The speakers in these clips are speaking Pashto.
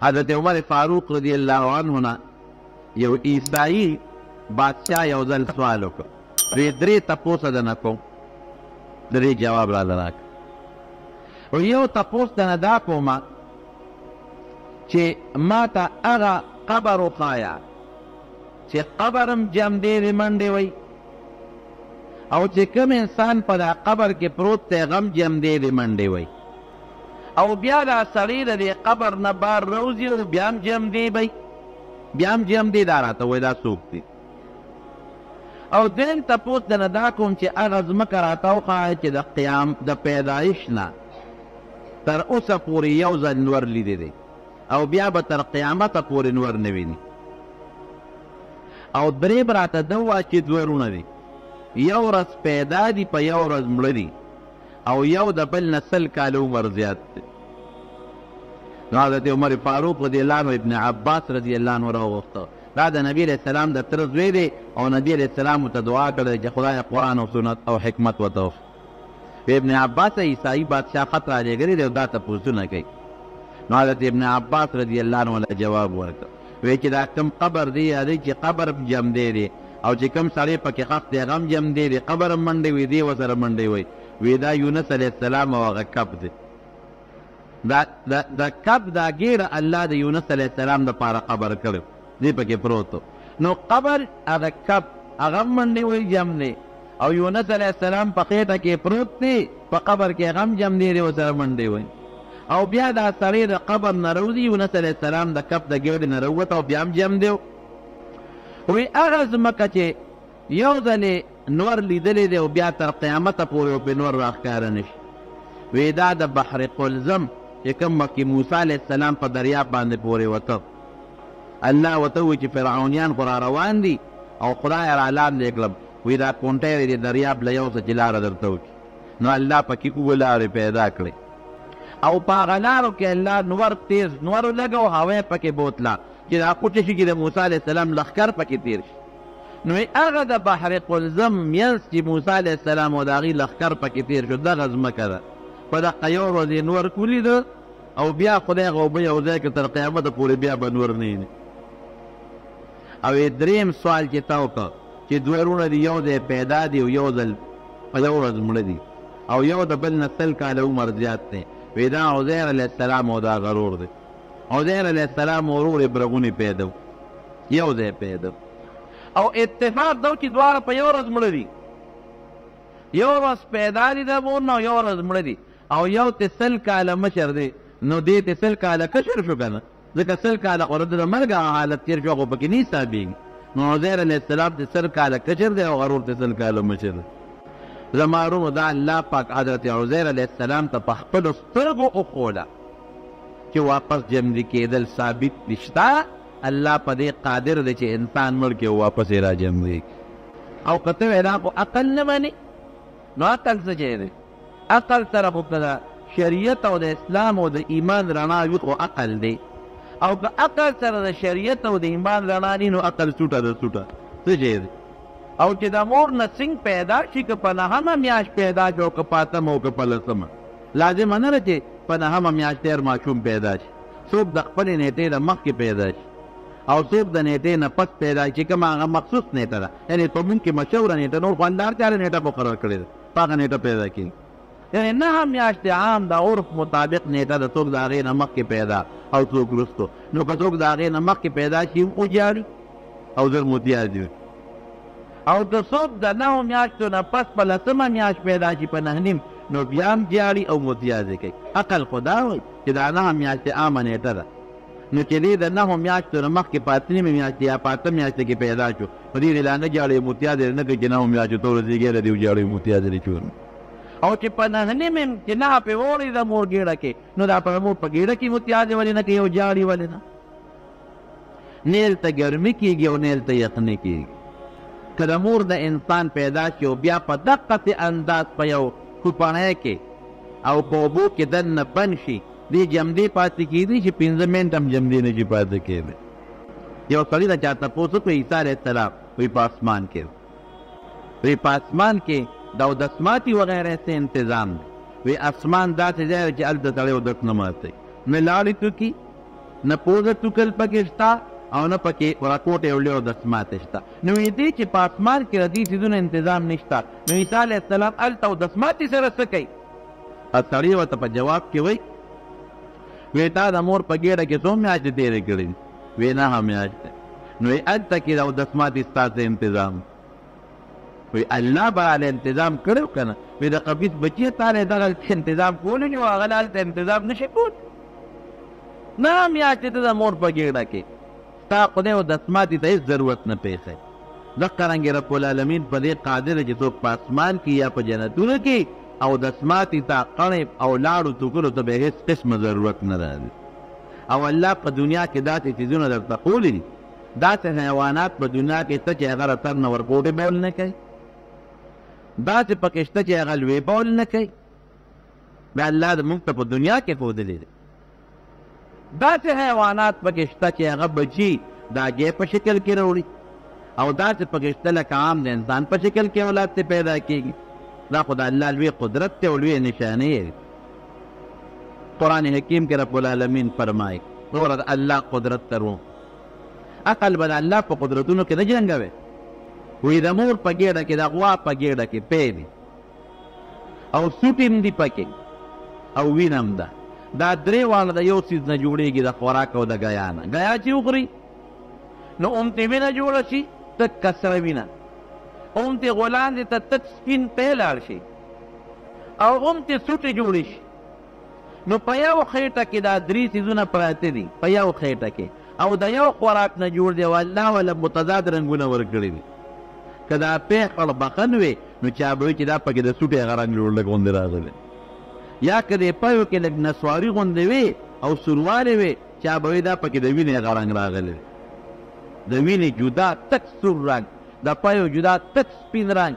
حضرت عمر فاروق رضی الله عنه نه یو عیسائی بادشاہ یو ځل سوال وکړ، وی درې تپوسه درنه کوم، درې جواب راله راکړه. یو تپوس درنه دا کومه چې ما ته هغه قبر وښایه چې قبر هم جمدې منډې وی، او چې کوم انسان په دا قبر کې پروت دی هغه هم جمدې منډې وی، او بیا دا سړی د دې قبر نه بار روځي او بیا هم جمدې وی، بیا هم جمدې دا راته وایي دا څوک دی. او دویم تپوس درنه دا کوم چې هغه ځمکه راته وښایه چې د پیدایش نه تر اوسه پورې یو ځل نور لیدی دی او بیا به تر قیامته پورې نور نه ویني. او دریم راته ده ووایه چې دوه ورونه دي، یو ورځ پیدا دي په یو ورځ مړه دي، او یو د بل نه 100 کاله عمر زیات دی. نو حضرت عمر فاروق رضی الله عنه ابن عباس رضی الله عنه راوغوښته، دا د نبی علیہ السلام د تره زوی دی، او نبی علیہ السلام ورته دعا کړې چې خدای قرآن او سنت او حکمت ورته وکړي. ابن عباس عیسائی بادشاہ خط رالیږلی دی او دا تپوسونه کوي. نو حضرت ابن عباس رضی الله عنه له جواب ورکړ، وی چې دا کوم قبر دی یادی چې قبر جمدې دی، او چې کوم سړی پکې خښ دی هغه هم جمدې دی، قبر هم منډې وي دی ورسره منډې وي. وی دا یونس علیه السلام او هغه کب دی. دا کب دا ګیره الله د یونس علیه السلام دپاره قبر کړی دی پکې پروت. نو قبر هغه کب هغه هم منډې وي جم دی، او یونس علیه السلام په خېټه کې پروت دی، په قبر کې هغه هم جمدې دی ورسره منډې وي. او بیا دا سړی د قبر نه راوځي، یونس علیه السلام د کب د ګیډې نه راووت او بیا هم جم دی. وی هغه ځمکه چې یو ځلې نور لیدلی دی او بیا تر قیامته پورې پرې نور راښکاره نه شي. وی دا د بحر قلزم چې کوم مکې موسی علیه السلام په دریاب باندې پورې وته، الله ورته ووایي چې فرعونیان خو را روان دي او خدای را لاندې کړم، وی دا کونټۍ د دریاب له یو څه چې لاره درته وکړي. نو الله پکې اووه لارې پیدا کړې، او په هغه لارو کې الله نور تیز نور لږه او هوا یې پکې بوتله چې دا کوټه شي چې د موسی علیه السلام لښکر پکې تیر شي. نو هغه د بحر قلزم منځ چې موسی علیه السلام او د هغې لښکر پکې تیر شو دغه ځمکه ده. په دقه یو ورځ یې نور ولیده او بیا خدای هغه اوبه یو ځای کړه تر قیامته پورې بیا به نور نه ویني. او دریم سوال چې تا وکړه چې دوه ورونه دي، یو ځای پیدا دي او یو ځل په یو ورځ مړه دي، او یو د بل نه 100 کاله عمر زیات دی. وی دا عزیر علیه السلام او دا غرور دی. عزیر علیه السلام ورور برغونې پیدا یو ځای پیدا، او اتفاق دو چې دواړه په یو ورځ مړه دي، یو ورځ پیدا دي د مور نه او یو ورځ مړه دي، او یو ته 100 کاله مشر دی، نو دې ته 100 کاله کشر شو که نه، ځکه 100 کاله خو د مرګ حالت تېر شو خو پکې نه حسابېږي. نو عزیر علیه السلام ته 100 کاله کشر دی او غرور ته 100 کاله مشر دی. زما وروڼو دا الله پاک حضرت عزیر علیه السلام ته په خپلو سترګو وښوله چې واپس جمدي کېدل ثابت نشته. الله په دې قادر دی چې انسان مړ کړي او واپس یې را جمدي کړي. او که ته وایې دا خو عقل نه منې، نو عقل څه شی دی؟ عقل سره خو که د شریعت او د اسلام او د ایمان رڼا وي خو عقل دی، او که عقل سره د شریعت او د ایمان رڼا نی نو عقل سوټه د سوټه څه شی دی؟ او چې د مور نه څنګه پیدا شي، که په 9مه میاشت پیدا شي او که په 8مه او که په 10مه، لازمه نه ده چې په 9مه میاشت تېر ماشوم پیدا شي. څوک د خپلې نیټې نه مخکې پیدا شي او څوک د نیټې نه پس پیدا شي، چې کومه هغه مخصوص نیټه ده، یعنې په مونږ کې مشهوره نیټه، نور خو الله هر چا نیټه مقرر کړې ده، په هغه نیټه پیدا کېږي. یعنې 9 میاشتې عام د عرف مطابق نیټه ده، څوک د هغې نه مخکې پیدا او څوک وروستو. نو که څوک د هغې نه مخکې پیدا شي هم وجاړي او زر متیاز وي، او که څوک د 9 میاشتو نه پس په 10مه میاشت پیدا شي په 9 نو بیا هم جاړي او متیازې کوي. عقل خو دا وایي چې دا 9 میاشتې عامه نیټه ده، نو چې دې د 9 میاشتو نه مخکې په 8مې میاشتې یا په 8مه میاشتې کې پیدا شو، نو دې لا نه جاړي متیازې نه کوي چې 9 میاشتو ته ورسېږي له دې وجاړي متیازې دې چور. او چې په 9مې چې 9 پې وړي د مور ګېډه کې، نو دا په مور په ګېډه کې متیازې ولې نه کوي او جاړي ولې نه؟ نیل ته ګرمي کېږي او نیل ته یخني کېږي. که د مور د انسان پیدا شي او بیا په دقسې انداز په یو کوپنۍ کې او په اوبو کې دننه بند شي، دې جمدې پاتې کېدی چې 15 منټ هم جمدې نه شي پاتې کېدی. یو سړي ته چا تپوس وکړ عیسی علیه السلام، وایي په اسمان کې، وایي په اسمان کې د اودسماتي وغیره څه انتظام دی؟ وایي اسمان داسې ځای دی چې هلته سړی اودس نه ماتوي، نه لاړې توکي نه پوزه ټوکل پکې شته او نه پکې راکوټ یو لوی دسمات شته. نو دې چې په اسمان کې د دې څیزونو انتظام نشته، نو عیسی علیه السلام هلته او دسماتې سره څه کوي؟ سړي ورته په جواب کې وایي وی تا د مور په ګېډه کې څو میاشتې تېرې کړې دي؟ وی نهه میاشتې. نو هلته کې او دسماتې ستاسې انتظام وی الله به هله انتظام کړی که نه؟ وی د قبیس بچي تا دغه انتظام کولی نو هغه له هلته انتظام نشي کولی. نهه میاشتې ته د مور په ګېډه کې ستا خدای او دسماتې ته هېڅ ضرورت نه پېښی. دغه رنګې رب العالمین په دې قادر چې څوک په اسمان کې یا په جنتونو کې او دسماتې ته قڼې او لاړو توکلو ته به هېڅ قسمه ضرورت نه راځي. او الله په دنیا کې داسې څیزونه درته ښولي دي، داسې حیوانات په دنیا کې شته چې هغه له سر نه ورکوټې بول نه کوي، داسې پکې شته چې هغه لوی بول نه کوي. بیا الله د موږ ته په دنیا کې ښودلی دی. داسې حیوانات پکې شته چې هغه بچي د هګۍ په شکل کې راوړي، او داسې پکې شته لکه عام د انسان په شکل کې اولاد ته پیدا کېږي. دا خو د الله لوی قدرت دی او لوی نشانې دی. قرآن حکیم کې رب العالمین فرمایي دومره د الله قدرت درو، عقل به د الله په قدرتونو کې نه جنګوي. وایي د مور په ګېډه کې د غوا په ګېډه کې پی دي او سوټ هم دي پکې او وینه هم ده. دا درې واړه د یو څیز نه جوړېږي، د خوراک او د ګیا نه. ګیا چې وخوري نو اومتې وینه جوړه شي، تک کسره وینه، اومتې غولاندې ته تک سپین پی لاړ شي، او اومتې سوټې جوړې شي. نو په یو خېټه کې دا درې څیزونه پراته دي، په یو خېټه کې، او د یو خوراک نه جوړ دی او الله وله متضاد رنګونه ورکړي دي. که دا پی خړبخن وي نو چا به وایي چې دا پکې د سوټې هغه رنګ جوړ لږ غوندې راغلی، یا که د پیو کې لږ نسواري غوندې وي او سوروالی وي چا به وایي دا پکې د وینې هغه رنګ راغلی دی. د وینې جدا تک سور رنګ، د پیو جدا تک سپین رنګ،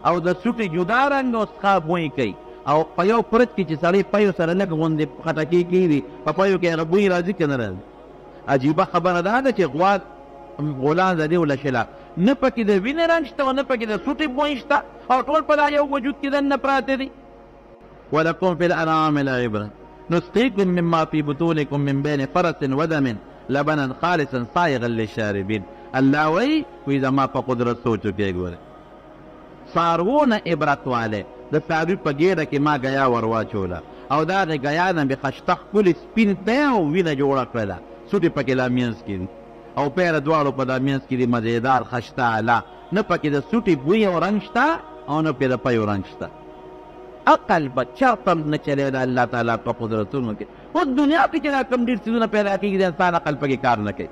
او د سوټې جدا رنګ او څښا بوی کوي. او په یو پرت کې چې سړی پیو سره لږ غوندې خټکي کېږي، په پیو کې هغه بوی راځي که نه راځي؟ عجیبه خبره دا ده چې غوا غولان د دې ولشله نه پکې د وینې رنګ شته او نه پکې د سوټې بوی شته، او ټول په دا یو وجود کې دننه پراته دي. ولکم فی الانعام لعبرة نسقیکم مما فی بطونکم من بین فرس ودم لبنا خالصا صایغا للشاربین. الله وایي زما په قدرت سوچ وکړئ. ګوره څاروونه عبرت والی، د څاروي په ګېډه کې ما ګیا ور واچوله او د هغې ګیا نه مې خشته ښکلې سپین دی او وینه جوړه کړله، سوټې پکې لا منځ کې دي او پیره دواړو په دا منځ کې دي مزېدار خشته اعلی، نه پکې د سوټې بوی او رنګ شته او نه پکې د پیو رنګ شته. عقل به چاته هم نه چلی د الله تعالی په قدرتونو کې. اوس دنیا کې چې دا کوم ډېر څیزونه پیدا کېږي د انسان عقل پکې کار نه کوي.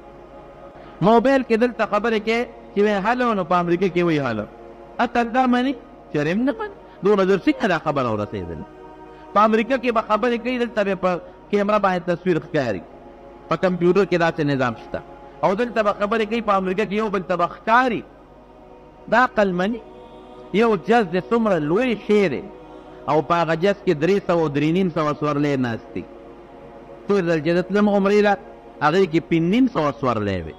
موبایل کې دلته خبرې کوې چې وایي هلو، نو په امریکا کې وایي هلو. عقل دا مني؟ چرې هم نه مني. دونه زر څنګه دا خبره ورسېدله؟ په امریکا کې به خبرې کوي، دلته به په کیمره باندې تصویر ښکاري، په کمپیوټر کې داسې نظام شته، او دلته به خبرې کوي په امریکا کې یو بل ته به ښکاري. دا عقل مني؟ یو جز دی څومره لوی شی دی او په هغه جز کې 300 سورلی ناست دي. څو ځل چې تلم عمرې له هغې کې 500 سورلی وې.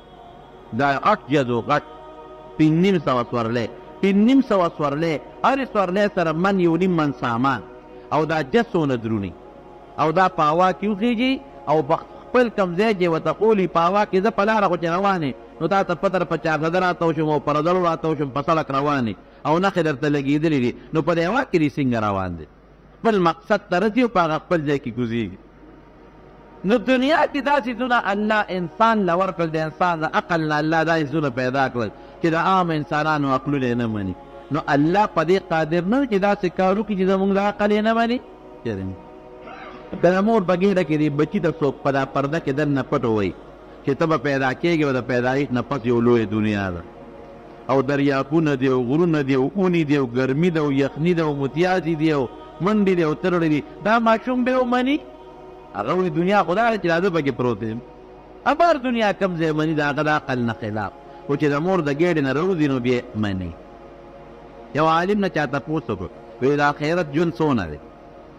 دا غټ جز و غټ 500 سورلی 500 سورلی، هرې سورلی سره من 1.5 من سامان، او دا جز څونه درونی، او دا په هوا کې وخېږي او په خپل کوم ځای چې ورته قولي په هوا کې زه په لاره خو چې روان یې نو تا ته پته په چارزده راتاو شم او په رزلو راتاو شم، په سړک روان یې او نښې درته لګېدلې دي، نو په دې هوا کې دې څنګه روان دی؟ خپل مقصد ته رسي او په هغه خپل ځای کې کوزېږي. نو دنیا کې دا څیزونه الله انسان له ورکړل، د انسان د عقل نه الله دا څیزونه پیدا کړل چې د عام انسانانو عقلونه یې نه مني. نو الله په دې قادر نه چې داسې کار وکړي چې زموږ د عقل یې نه مني. که د مور په ګېډه کې دې بچي ته څوک په دا پرده کې دننه پټ ووایي چې ته به پیدا کېږې او د پیدایښت نه پس یو لویه دنیا ده، او دریابونه دي او غرونه دي او اونې دي او ګرمي ده او یخني ده او متیازې دي او منډې دي او ترړې دي، دا ماشوم به ومني؟ هغه وایي دنیا خو دا ده چې دا زه پکې پروت یم. ابر دنیا کوم ځای مني؟ د هغه د عقل نه خلاف. خو چې د مور د ګېډې نه راوځي نو بیا مني. یو عالم نه چا تپوس وکړ، وایي د آخرت ژوند څونه دی؟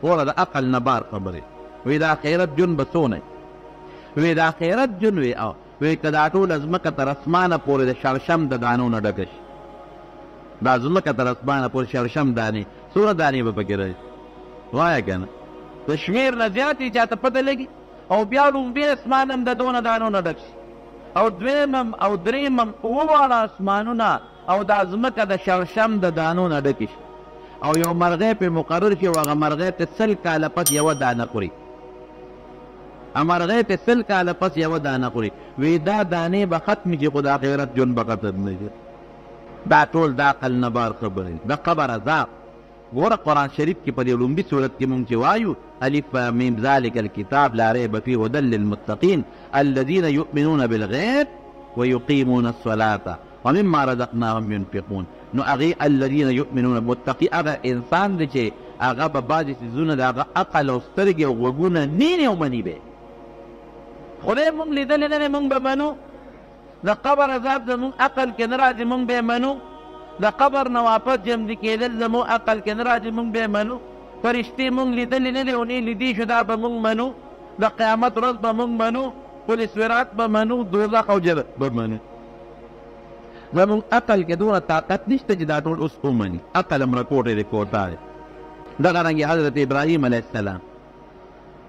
وره د عقل نه بار خبرې. وایي د آخرت ژوند به څونه وي؟ وایي د آخرت ژوند وایي او وایي که دا ټوله ځمکه تر اسمانه پورې د شړشم د دانو نه ډکه شي، دا ځمکه تر اسمانه پورې شړشم دانې، څومره دانې به پکې راشي؟ وایه که نه؟ د شمېر نه زیات یې چاته پته لګي. او بیا لومبي اسمان هم د دونه دانو نه ډک شي او دویم هم او دریم هم اوواړه اسمانونه او دا ځمکه د شړشم د دانو نه ډکې شي او یو مرغۍ پرې مقرر شي او هغه مرغۍ ته 100 کاله پس یوه دانه خوري مرغۍ ته 100 کاله پس یوه دانه خوري وی دا دانې به ختمې چې خو د آخرت ژوند به ختم نه شي دا ټول د عقل نه بار خبرې د قبر عذاب ګوره قرآن شریف کې په دې لومبي صورت کې مونږ چې وایو الف میم ذلک الکتاب لا ریب فیه هدی للمتقین الذین یؤمنون بالغیب ویقیمون الصلاة ومما رزقناهم ينفقون نو هغې الذین یؤمنون متقی هغه انسان دی چې هغه به بعضې څیزونه د هغه عقل او سترګې او غوږونه نینې او مني به خدای مونږ لیدلی نه دی مونږ به منو د قبر عذاب زمونږ عقل کې نه راځي مونږ به یې منو د قبر نه واپس جمدي کېدل زمونږ عقل کې نه راځي مونږ به یې منو فرشتې مونږ لیدلی نه دی او نه لیدي شو دا به مونږ منو د قیامت ورځ به مونږ منو پل صراط به منو دوزخ او جنت به منو زمونږ عقل کې دونه طاقت نشته چې دا ټول اوس ومني عقل هم رکوټې دی کوټه دی دغه رنګې حضرت ابراهیم علیه السلام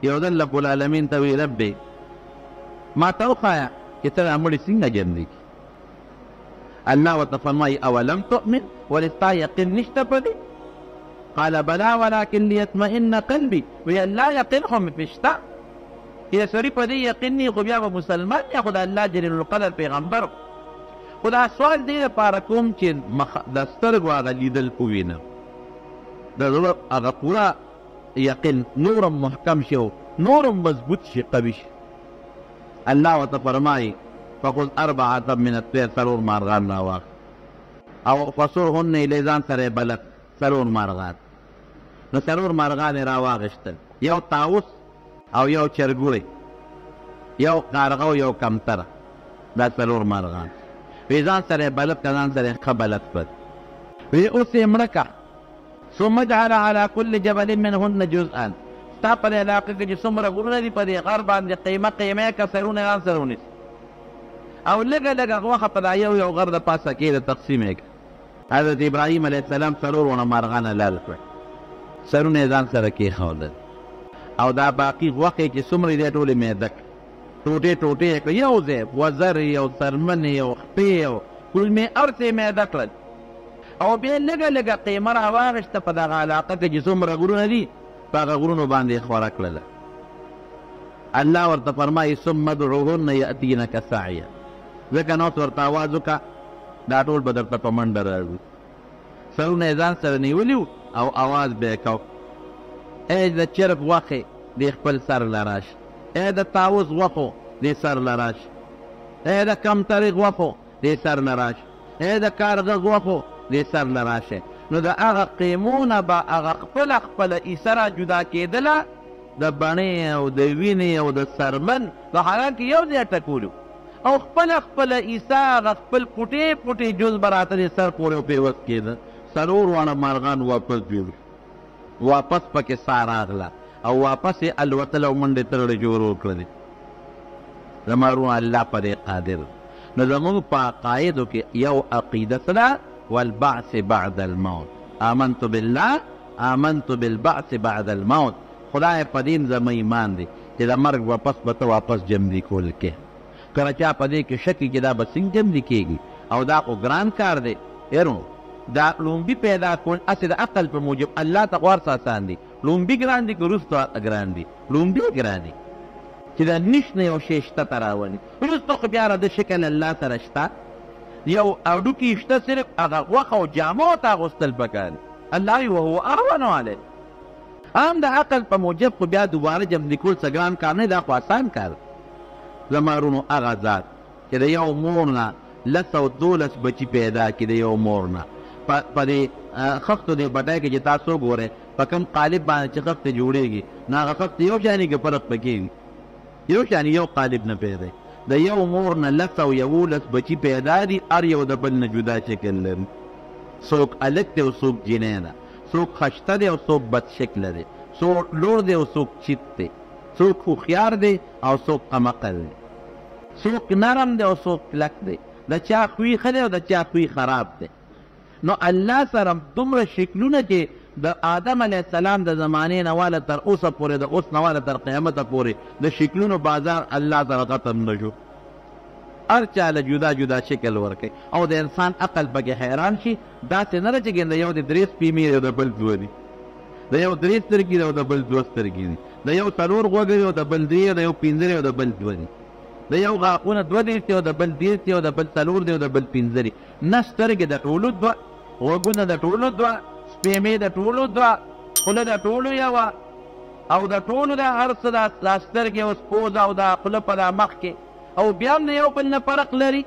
یو ځل رب العالمین ته وی ربې ما ته وښایه چې ته دا مړي څنګه ژوندي کړي الله ورته فرمایي اولم تؤمن ولې ستا یقین نشته په دې قال بلا ولكن ليطمئن قلبي وی الله یقین خو مې پې شته چې د سړي په دې یقین نه خو بیا به مسلمان یا خو د الله جلیل القدر پیغمبر خو دا سوال دې دپاره کوم چې د سترګو هغه لیدل ووینم د زړه هغه پوره یقین نورم محکم شي او نورم مضبوط شي قوي شي الله ورته فرمایي فخذ اربعة من الطير څلور مارغان راواخله او فصرهن الی ځان سره بلد څلور مارغان نو څلور مارغان یې راواخیستل یو طاووس او یو چرګوړی یو کارغه او یو کمتره دا څلور مارغان وی ځان سره بلد که ځان سره ښه بلد کړل وی اوس یې مړه که ثم اجعل على كل جبل منهن جزءا ستا په دې علاقه کې چې څومره غرونه دي په دې غر باندې قیمه یې که سرونه ځان سره ونیسي او لږه لږه غوښه په دا یو غر د پاسه کې د تقسیم یې کړه حضرت ابراهیم علیه السلام څلور ونه مارغانه لال کړل سرونه یې ځان سره کېښودل او دا باقي غوښې چې څومره دی ټولې میده کړه ټوټې ټوټې یې کړه یو ځای وزر یو څرمن یو خپې یو کولمې هر څه یې میده کړل او بیا لږه لږه قیمه راواغېسته په دغه علاقه کې چې څومره غرونه دي په هغه غرونو باندې یې خوره کړله الله ورته فرمایي ثم ادعوهن یأتینک سعیا ځکه نو ورته آواز وکړه دا ټول به درته په منډه راځي سرونه یې ځان سره نیولي او آواز به یې کو ای د چرګ غوښې دې خپل سر له راشه ای د طاووس غوښو دې سر له راشه ای د کمترې غوښو دې سر له راشه ای د کارغه غوښو دې سر له راشه نو د هغه قیمونه به هغه خپله خپله ایسه را جدا کېدله د بڼې او د وینې او د سرمن په حالان کې یو ځای ټکولو او خپله ایسه هغه خپل پوټې پوټې جز به راته د سر پورې پیوست کېده څلور واړه مارغان واپس جوړ واپس پکې ساه راغله او واپس یې الوتل او منډې ترړې جوړ وکړلې زمرو الله په دې قادر نو زموږ په عقایدو کې یو عقیده څه ده والبعث بعد الموت آمنت بالله آمنت بالبعث بعد الموت خدای په دین زما ایمان دی چې د مرګ واپس به ته واپس جمدي کول کې کله چا په دې کې شک چې دا به څنګه جمدي کېږي او دا خو ګران کار دی یارو دا لومبي پیدا کول هسې د عقل په موجب الله ته غوار آسان دی لومبي ګران دي که وروسته ګران دي لومبي ګران دي چې دا نش نه یو شی شته ته راولي وروسته خو بیا د شکل الله سره شته یو اډوکي شته صرف هغه غوښه او جامو ته اغوستل پکار الله وی وهو اهون علیه هم د عقل په موجب خو بیا دوباره جمع کول څه ګران کار نه دا خو آسان کار زما ورونو هغه ذات چې د یو مور نه 212 بچي پیدا کړي د یو مور نه په دې خښتو دې بټۍ کې چې تاسو ګورئ په کوم قالب باندې چې خښتې جوړېږي نو هغه خښتې یو شانې کې فرق پکې یو شانې یو قالب نه پیدا د یو مور نه 211 بچي پیدا دي هر یو د بل نه جدا شکل لري څوک هلک دی او څوک جینۍ ده څوک خشته دی او څوک بد شکله دی څوک لوړ دی او څوک چیت دی څوک هوښیار دی او څوک قمقل دی څوک نرم دی او څوک کلک دی د چا خوی ښه دی او د چا خوی خراب دی نو الله سره دومره شکلونه چې د آدم علیه السلام د زمانې نه واله تر اوسه پورې د اوس نه واله تر قیامته پورې د شکلونو بازار الله تعالی ختم نه شو. هر چا له جدا جدا شکل ورکوي او د انسان عقل پکې حیران شي. داسې نه ده چې د یو د درې سپیمې دی او د بل دوه دي، د یو درې سترګې دی او د بل دوه سترګې دي، د یو څلور غوږ دی او د بل درې، د یو پنځه دی او د بل دوه دي، د یو غاښونه دوه دېرش دی او د بل دېرش دی او د بل څلور دی او د بل پنځه دي. نه سترګې د ټولو دوه، غوږونه د ټولو دوه، سپیمې د ټولو دوه، خوله د ټولو یوه او د ټولو د هر څه دا سترګې اوس پوزه او دا خوله په دا مخ کې او بیا هم د یو بل نه فرق لري.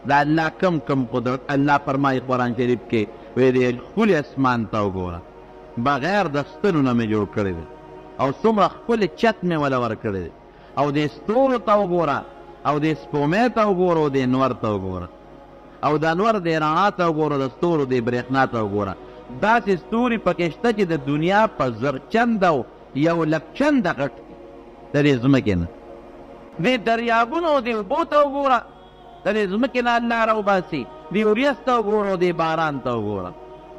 دا الله کم قدرت. الله فرمایي قرآن شریف کې وایي د ښکلي اسمان ته وګوره، بغیر د ستنو نه مې جوړ کړی دی او څومره ښکلې چت مې وله ورکړی دی، او د ستورو ته وګوره او د سپومې ته وګوره او د انور ته وګوره او د انور د رڼا ته وګوره، د ستورو د برېښنا ته وګوره. داسې ستوري پکې شته چې د دنیا په زر چنده او یو لک چنده غټ دي د دې ځمکې نه. دې دریابونو او دې اوبو ته وګوره، د دې ځمکې نه الله راوباسي، دې وریځ ته وګوره او دې باران ته وګوره.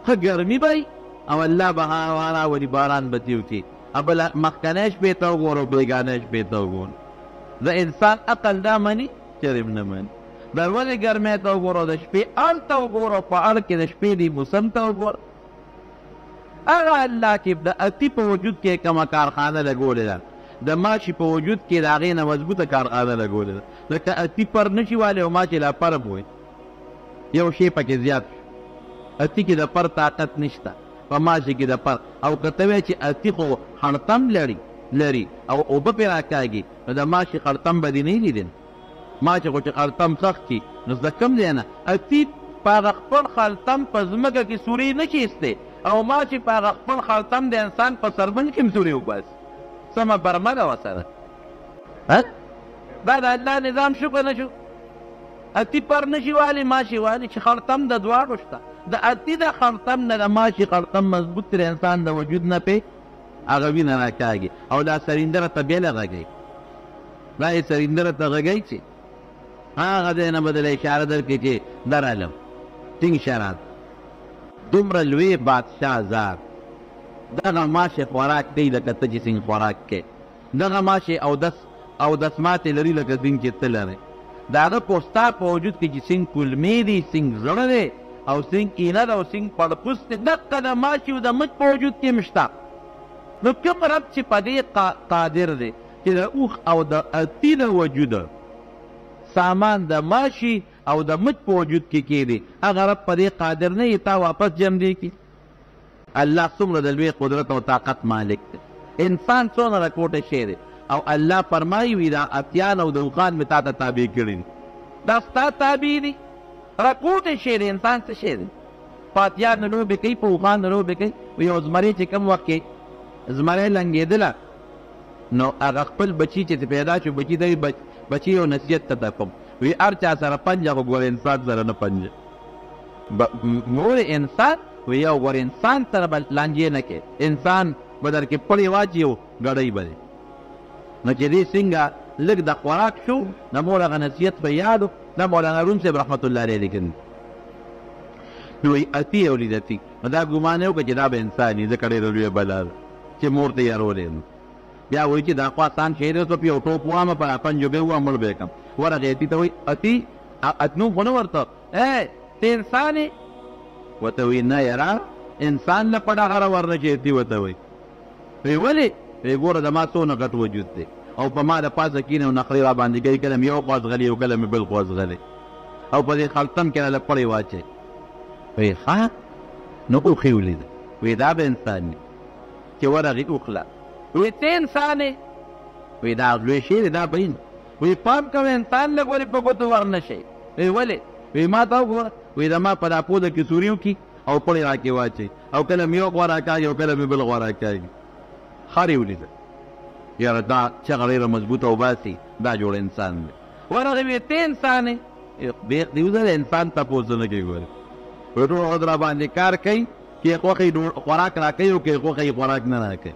ښه ګرمي به وي او الله به هوا راولي، باران به دې وکړي. بل مخکنۍ شپې ته وګوره او بېګانۍ شپې ته وګوره. د انسان عقل دا مني؟ چرېم نه مني. د ولې ګرمۍ ته وګوره، د شپې ان ته وګوره، په اړ کې د شپې د موسم ته وګوره. هغه الله چې د اتي په وجود کې کومه کارخانه لګولې ده، د ماشي په وجود کې د هغې نه مضبوطه کارخانه لګولې ده. لکه اتي پر نه شي والی او ماشي لا پر بوي، یو شی پکې زیات شو. اتي کې د پر طاقت نشته، په ماشي کې د پر. او که ته وایې چې اتي خو خړتم لري او اوبه پرې راکاږي، نو د ماشي خړتم به دې نه لیدل. ماشي خو چې خړتم سخت شي نو د کوم ځای نه اتي په هغه خپل خړتم په ځمکه کې سوري نه شي ایستی، او ماشي په هغه خپل خړتم د انسان په سربند کې هم سوري وباسي. سمه برمه ده ورسره. دا د الله نظام شو که نه شو؟ اتي پر نه شي والی، ماشي والی، چې خړتم د دواړو شته. د اتي د خړتم نه د ماشي خړتم مضبوط تر انسان د وجود نه پې هغه وینه راکاږي. او دا سریندره ته بېله غږوي، دا یې سریندره ته غږوي چې هغه ځای نه به دله اشاره درکړي چې درالم ټینګ شرات. دومره لوی بادشاه زار دغه ماشي خوراک دی لکه ته چې څنګه خوراک کوې. دغه ماشي اودس ماتې لري لکه څنګه چې ته لرې. د هغه پوستا په وجود کې چې څنګه کولمې دي، څنګه زړه دی او څنګه کینه ده او څنګه پړپوس دی، دقه د ماشي او د مچ په وجود کې هم شته. نو کوم رب چې په دې قادر دی چې د اوښ او د اتي د وجوده سامان د ماشي او د مچ په وجود کې کېدي، هغه رب په دې قادر نه یې تا واپس جمدې کړي. الله څومره د لوی قدرت او طاقت مالک دی. انسان څونه رکوټه شی دی او الله فرمایي وي دا اتیان او د اوښان مې تا ته تابع کړي دي. دا ستا تابع دي. رکوټه شی دی، انسان څه شی دی؟ په اتیانو لوبې کوي، په اوښانو لوبې کوي. یو زمری چې کوم وخت کې زمری لنګېدله، نو هغه خپل بچي چې پیدا شو، بچي دی بچي یو نصیحت ته کوم وی هر چا سره پنجه خو ګوره انسان سره نه پنجه. ګوره انسان وی یو ګوره انسان سره به لانجې نه کې، انسان به در کې پړې واچي او ګړۍ به دی. نو چې دې څنګه لږ د خوراک شو، د مور هغه نصیحت په یاد و. دا مولانا روم صاحب رحمت الله علیه لیکلي. نو وی اتي او لیدتي، نو دا ګمان یې وکړه چې دا به انسان وي، ځکه ډېره لویه بلا ده چې مور ته یې اړولی. بیا وایي چې دا خو آسان شی دی، اوس به یو ټوپ ووامه په پنجو به ووام مړ به یې کړم. ورغې اتي ته وایي اتي اتنوم خو نه ورته ته انسان یې؟ ورته وایي نه یاره انسان له په ډغره ورنه چې اتي ورته وایي. وایي ولې؟ وایي ګوره د ما څونه غټ وجود دی او په ما د پاسه کښېني او نخرې را باندې کوي، کله مې یو خوا ځغلي او کله مې بل خوا ځغلي، او په دې خلطم کې راله پړې واچوي. وایي ښه نو اوښې ولیده. وایي دا به انسان وي چې ورغې اوښله. وی ته انسان یې؟ وی دا لوی شی دی، دا بین. وی پام کوه انسان لږ ولې په ګوتو ورنه شي. وی ولې؟ وی ما ته وګوره، وی د ما په دا پوزه کې سوري وکړي او پړې راکې واچوي، او کله مې یو خوا راکاږي او کله مې بل خوا راکاږي. خر یې ولیده، یاره دا چغه ډېره مضبوطه وباسي، دا جوړ انسان دی. ورغې وی ته انسان یې؟ بیخ دې وزه انسان تپوس نه کوي. ګوره وی ټول ورځ را باندې کار کوي، کې خوښې خوراک راکوي او کې خوښې خوراک نه راکوي.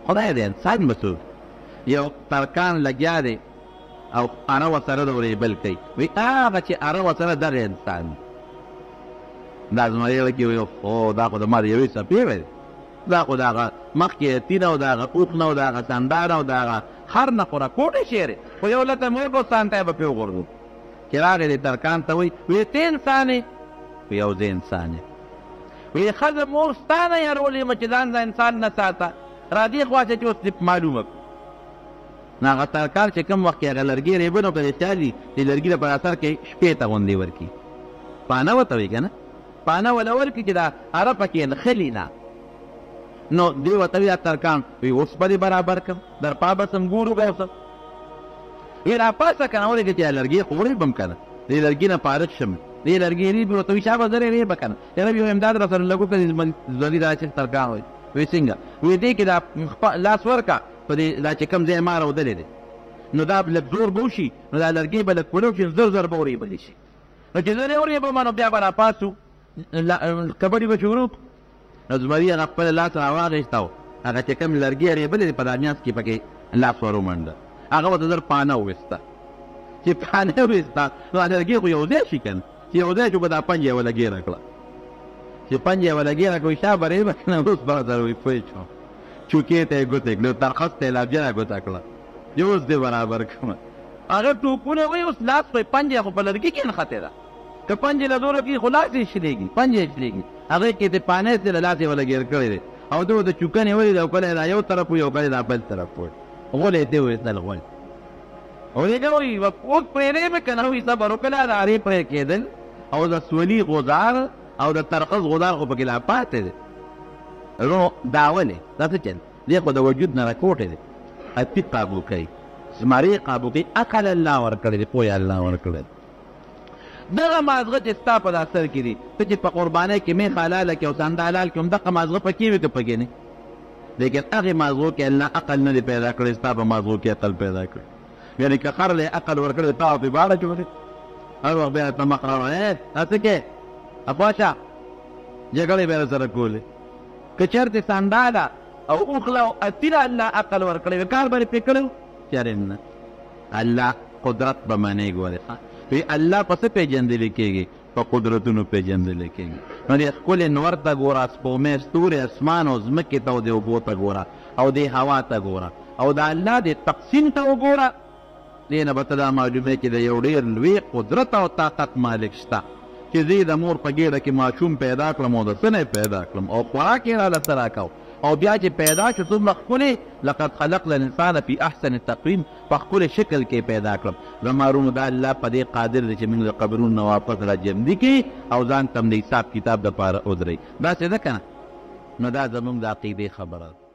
خدای دې انسان مسؤل. یو ترکان لګیا دی او اره ورسره د ورېبل کوي، وایي هغه چې اره ورسره دغه انسان. دا زمری لکې وایي او دا خو د ما د یوې څپې وی دا خو د هغه مخکې یتین او د هغه اوښ نه او د هغه سندان او د هغه خر نه خو راکوټې شعر خو یو لته مې وکړو ستان ته یې به پرې وغورځو چې راغې دې ترکان ته وایي وایي ته انسان یې وایي او زه انسان یم وایي ښځه مور ستا نه یارولې یم چې ځان انسان نه ساته را دې خوا چې اوس دې معلومه کړو نو هغه ترکان چې کوم وخت کې هغه لرګي ریبن او که دې چالي دې لرګي له په اثر کې شپې ته غوندې ورکړي پانه ورته وایي که نه پانه وله ورکړي چې دا اره پکې نښلي نه نو دې ورته وایي ترکان وایي اوس به دې برابر کړم در پا به سم ګورو به اوسم وایي راپاسه که نه ولېږه چې لرګي خو ورېبم که نه دې لرګي نه فارغ شم دې لرګي ریبي ورته وایي شابه زه ریبه که نه یاره یو امداد را سره لږ وکړه ځواني دا چې ترکان وایي وایي څنګه وایي دې کې دا لاس ورکړه په دې دا چې کوم ځای ما راودلی دی نو دا لږ زور به وشي نو دا لرګی به لږ پلو شي زر زر به ورېبلی شي نو چې زه ورېبم نو بیا به راپاسو کبډي به شروع نو زمري هغه خپل لاس راواخېسته و هغه چې کوم لرګي ریبلې دی په دا میانځ کې پکې لاس ور ومنډه هغه ورته زر پانه وویسته چې پانه وویسته نو دا لرګي خو یو ځای شي که نه چې یو ځای شو به دا پنجه یې وله ګېره کړه چې پنجه یې وله ګېره کړه شا به ریبه که نه اوس به سره وایي پوه شوم چوکې ته یې ګوتې کړې ترخس ته یې لابجنه ګوته کړه چې اوس دې برابر کړمه هغه ټوپونه وایي اوس لاس خو یې پنجه خو په لرګي کې نښتې ده که پنجې له دوره کښې خو لاس یې شلېږي پنجه یې شلېږي هغې کې د پانۍ سې له لاس یې وله ګیر کړی دی او ده د چوکن یې ولید او کله یې دا یو طرف وي او کله یې دا بل طرف وي غول یې دې ویستل غول ورېږه وایي اوس پرېږدې که نه وایي صبر وکړه د هرې پرې کېدل او د سولي غوزار او د ترخس غوزار خو پکې لا پاتې دی نو دا ولې دا څه چل دې خو د وجود نه راکوټې دی اپي قابو کوي زمري قابو کوي عقل الله ورکړی دی پوهه الله ورکړی دی دغه مازغه چې ستا په دا سر کې دي ته چې په قربانۍ کې میخ حلاله کړې او سنده حلال کړې همدغه مازغه پکې وي که پکې نه لیکن هغې مازغو کې الله عقل نه دی پیدا کړی ستا په مازغو کې عقل پیدا کړی یعنې که خر له عقل ورکړی تا ورته باړه جوړې هر وخت بیا ته مخ راوړی دا څه کې اپاشه جګړې بیا سره کولې که چېرته سنډاله او اوښله او اتیله الله عقل ورکړی وي کار به یې پرې کړی و چېرې نه الله قدرت به منې ګورې وی الله په څه پېژندلی کېږي په قدرتونو پېژندلی کېږي نو دې ښکلې نور ته ګوره سپومې ستوري اسمان او ځمکې ته او دې اوبو ته ګوره او دې هوا ته ګوره او د الله دې تقسیم ته وګوره دې نه به ته دا معلومې چې د یو ډېر لوی قدرت او طاقت مالک شته چې زه د مور په ګېډه کې ماشوم پیدا کړم او د څه نه پیدا کړم او خوراک یې راله څه راکو او بیا چې پیدا شو څومره ښکلې لقد خلقنا الانسان فی احسن تقویم په ښکلې شکل کې پیدا کړم زما وروڼو دا الله په دې قادر دی چې موږ د قبرونو نه واپس راجمدي کړي او ځان ته هم د حساب کتاب دپاره ودرئ داسې ده که نه نو دا زموږ د عقیدې خبره ده